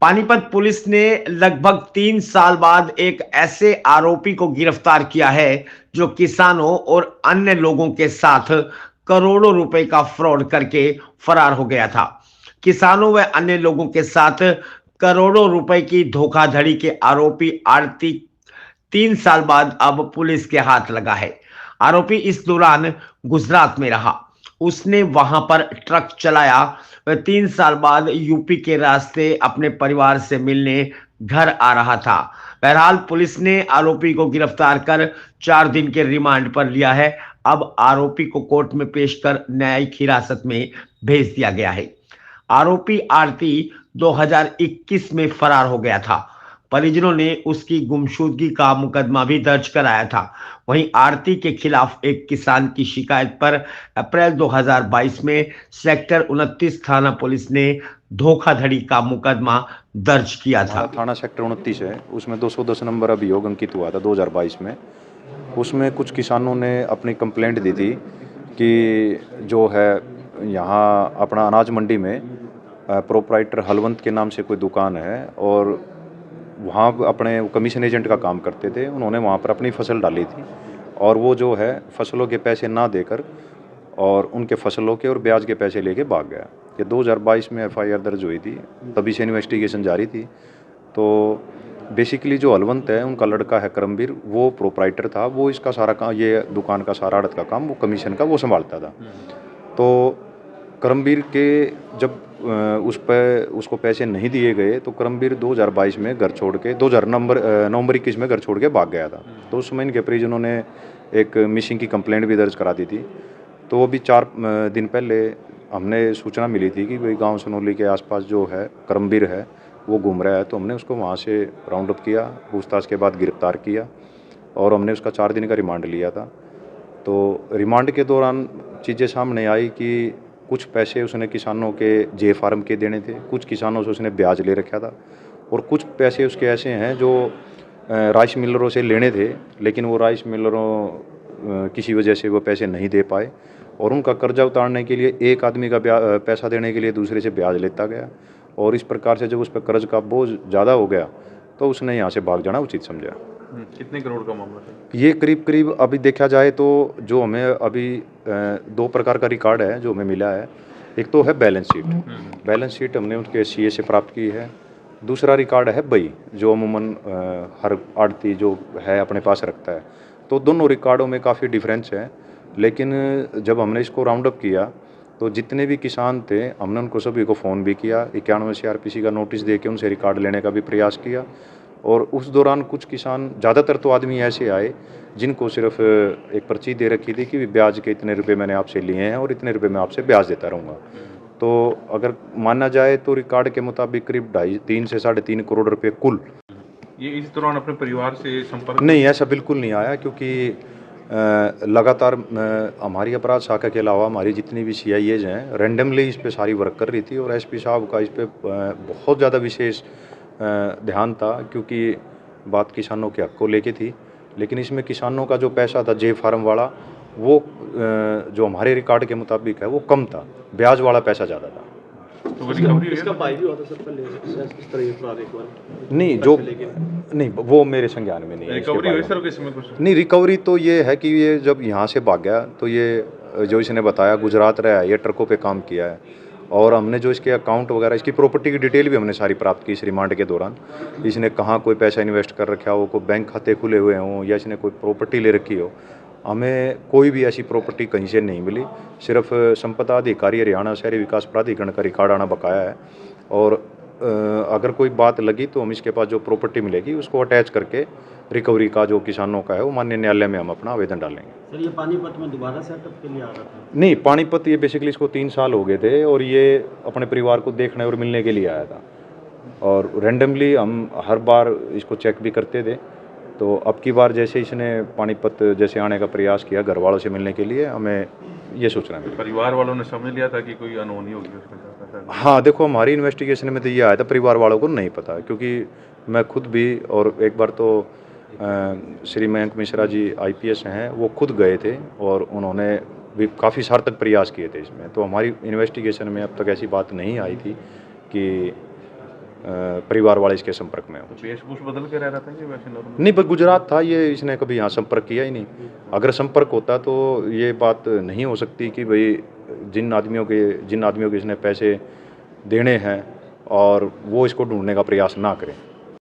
Panipat police ने लगभग 3 साल बाद एक ऐसे आरोपी को गिरफ्तार किया है जो किसानों और अन्य लोगों के साथ करोड़ों रुपए का फ्रॉड करके फरार हो गया था। किसानों व अन्य लोगों के साथ करोड़ों रुपए की धोखाधड़ी के आरोपी आरती 3 साल बाद अब पुलिस के हाथ लगा है। आरोपी इस दौरान गुजरात में रहा। उसने वहां पर ट्रक चलाया। वह 3 साल बाद यूपी के रास्ते अपने परिवार से मिलने घर आ रहा था। बहरहाल पुलिस ने आरोपी को गिरफ्तार कर 4 दिन के रिमांड पर लिया है। अब आरोपी को कोर्ट में पेश कर न्यायिक हिरासत में भेज दिया गया है। आरोपी आरती 2021 में फरार हो गया था। परिजनों ने उसकी गुमशुदगी का मुकदमा भी दर्ज कराया था। वहीं आरती के खिलाफ एक किसान की शिकायत पर अप्रैल 2022 में सेक्टर 29 थाना पुलिस ने धोखाधड़ी का मुकदमा दर्ज किया हमारा था। थाना सेक्टर 29 है, उसमें 210 नंबर अभियोग अंकित हुआ था 2022 में। उसमें कुछ किसानों ने अपनी कंप्लेंट दी थी कि जो है यहाँ अपना अनाज मंडी में प्रोप्राइटर हलवंत के नाम से कोई दुकान है और वहाँ अपने कमीशन एजेंट का काम करते थे। उन्होंने वहाँ पर अपनी फसल डाली थी और वो जो है फसलों के पैसे ना देकर और उनके फसलों के और ब्याज के पैसे लेके भाग गया। ये 2022 में एफआईआर दर्ज हुई थी, तभी से इन्वेस्टिगेशन जारी थी। तो बेसिकली जो हलवंत है उनका लड़का है करमवीर, वो प्रोप्राइटर था, वो इसका सारा काम, ये दुकान का सारा आड़त का काम, वो कमीशन का वो संभालता था। तो करमवीर के जब उस पर उसको पैसे नहीं दिए गए तो करमवीर 2022 में घर छोड़ के नवंबर 21 में घर छोड़ के भाग गया था। तो उस समय इनके परिजनों ने एक मिसिंग की कंप्लेंट भी दर्ज करा दी थी। तो अभी 4 दिन पहले हमने सूचना मिली थी कि भाई गांव सनोली के आसपास जो है करमवीर है वो घूम रहा है। तो हमने उसको वहाँ से राउंड अप किया, पूछताछ के बाद गिरफ्तार किया और हमने उसका 4 दिन का रिमांड लिया था। तो रिमांड के दौरान चीज़ें सामने आई कि कुछ पैसे उसने किसानों के जे फार्म के देने थे, कुछ किसानों से उसने ब्याज ले रखा था और कुछ पैसे उसके ऐसे हैं जो राइस मिलरों से लेने थे, लेकिन वो राइस मिलरों किसी वजह से वो पैसे नहीं दे पाए और उनका कर्जा उतारने के लिए एक आदमी का पैसा देने के लिए दूसरे से ब्याज लेता गया और इस प्रकार से जब उस पर कर्ज का बोझ ज़्यादा हो गया तो उसने यहाँ से भाग जाना उचित समझा। कितने करोड़ का मामला था? ये करीब करीब अभी देखा जाए तो जो हमें अभी 2 प्रकार का रिकॉर्ड है जो हमें मिला है। एक तो है बैलेंस शीट, बैलेंस शीट हमने उनके सीए से प्राप्त की है। दूसरा रिकॉर्ड है बही, जो अमूमन हर आड़ती जो है अपने पास रखता है। तो दोनों रिकॉर्डों में काफ़ी डिफरेंस है, लेकिन जब हमने इसको राउंड अप किया तो जितने भी किसान थे हमने उनको सभी को फ़ोन भी किया, 91 सीआरपीसी का नोटिस दे के उनसे रिकॉर्ड लेने का भी प्रयास किया। और उस दौरान कुछ किसान, ज़्यादातर तो आदमी ऐसे आए जिनको सिर्फ एक पर्ची दे रखी थी कि ब्याज के इतने रुपए मैंने आपसे लिए हैं और इतने रुपए मैं आपसे ब्याज देता रहूँगा। तो अगर माना जाए तो रिकॉर्ड के मुताबिक करीब 3.5 से 3.5 करोड़ रुपए कुल। ये इस दौरान अपने परिवार से संपर्क नहीं, ऐसा बिल्कुल नहीं आया, क्योंकि लगातार हमारी अपराध शाखा के अलावा हमारी जितनी भी सीआईएज हैं रैंडमली इस पे सारी वर्क कर रही थी और एसपी साहब का इस पे बहुत ज़्यादा विशेष ध्यान था, क्योंकि बात किसानों के हक को लेके थी। लेकिन इसमें किसानों का जो पैसा था जे फार्म वाला, वो जो हमारे रिकॉर्ड के मुताबिक है वो कम था, ब्याज वाला पैसा ज़्यादा था। तो रिकवरी इसका भाई भी हुआ था सर पहले इस तरह के अपराध एक बार? नहीं, जो नहीं वो मेरे संज्ञान में नहीं है। इसके रिकवरी हुई बारे सर में किस में कुछ? नहीं, रिकवरी तो ये है कि ये जब यहाँ से भाग गया तो ये जो इसने बताया गुजरात रहा है, ये ट्रकों पे काम किया है और हमने जो इसके अकाउंट वगैरह, इसकी प्रॉपर्टी की डिटेल भी हमने सारी प्राप्त की इस रिमांड के दौरान। इसने कहाँ कोई पैसा इन्वेस्ट कर रखा हो, कोई बैंक खाते खुले हुए हों या इसने कोई प्रॉपर्टी ले रखी हो, हमें कोई भी ऐसी प्रॉपर्टी कहीं से नहीं मिली। सिर्फ संपदा अधिकारी हरियाणा शहरी विकास प्राधिकरण का रिकॉर्ड आना बकाया है और अगर कोई बात लगी तो हम इसके पास जो प्रॉपर्टी मिलेगी उसको अटैच करके रिकवरी का जो किसानों का है वो माननीय न्यायालय में हम अपना आवेदन डालेंगे। सर ये पानीपत में दोबारा सेटअप के लिए आ रहा था? नहीं, पानीपत ये बेसिकली इसको 3 साल हो गए थे और ये अपने परिवार को देखने और मिलने के लिए आया था और रैंडमली हम हर बार इसको चेक भी करते थे। तो अब की बार जैसे इसने पानीपत जैसे आने का प्रयास किया घर वालों से मिलने के लिए, हमें ये सोचना है। परिवार वालों ने समझ लिया था कि कोई अनहोनी होगी उसके साथ ऐसा? हाँ, देखो हमारी इन्वेस्टिगेशन में तो ये आया था, परिवार वालों को नहीं पता, क्योंकि मैं खुद भी और एक बार तो श्री मयंक मिश्रा जी आईपीएस हैं, वो खुद गए थे और उन्होंने भी काफ़ी सार्थक प्रयास किए थे इसमें। तो हमारी इन्वेस्टिगेशन में अब तक ऐसी बात नहीं आई थी कि परिवार वाले इसके संपर्क में हो। तो वेशभूष बदल के रह रहा था कि वैसे नॉर्मल? नहीं, बस गुजरात था ये, इसने कभी यहाँ संपर्क किया ही नहीं। अगर संपर्क होता तो ये बात नहीं हो सकती कि भाई जिन आदमियों के इसने पैसे देने हैं और वो इसको ढूंढने का प्रयास ना करें।